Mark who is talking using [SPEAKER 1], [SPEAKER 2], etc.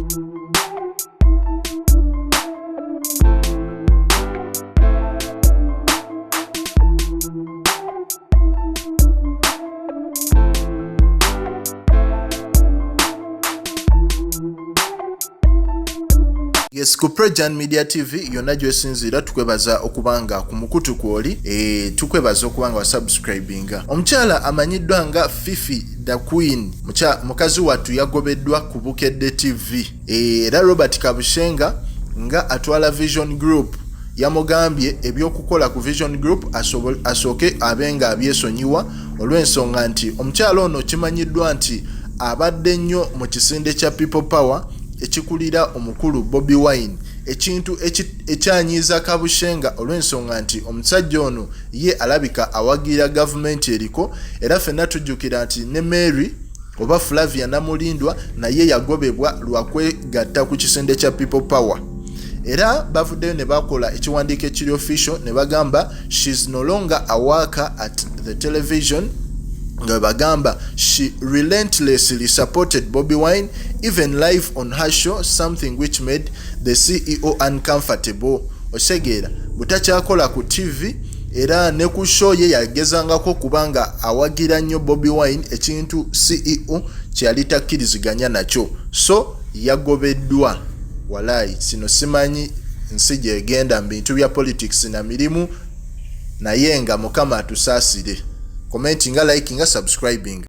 [SPEAKER 1] Yes, ku Projan Media TV yonna gyesinzira tukwebaza okubanga ku mukutu kwoli tukwebaza okubanga wa subscribinga. Omukyala amanyiddwa nga Fifi the Queen mukazi watu yagobeddwa ku Bukedde TV era Robert Kabushenga nga atwala Vision Group yamugambye ebyokukola ku Vision Group asooke abenga abyesonyiwa olw'ensonga nti omukyala ono kimanyiddwa nti abadde nnyo mu kisinde kya People Power ekikulira omukulu Bobi Wine ekintu ekyanyiza Kabushenga olw'ensonga nti omusajja ono ye alabika awagira gavumenti eriko era ffenna tujjukira nti ne Mary oba Flavia Namulindwa naye yagobebwa lwakwegatta ku kisinde kya People Power era bavuddeyo ne bakola ekiwandiiko ekiri official ne bagamba she's no longer a worker at the television nga bagamba she relentlessly supported Bobi Wine even live on her show, something which made the CEO uncomfortable. Osegeera butakyakola ku TV era ne ku show ye yagezangako kubanga awagira nnyo Bobi Wine ekintu CEO kyali takkiriziganya nakyo, so yagobeddwa. Walai sino simanyi nsi gyegenda mu bintu bya politics na mirimu naye nga Mukama atusaasire. Commenting, liking, subscribing.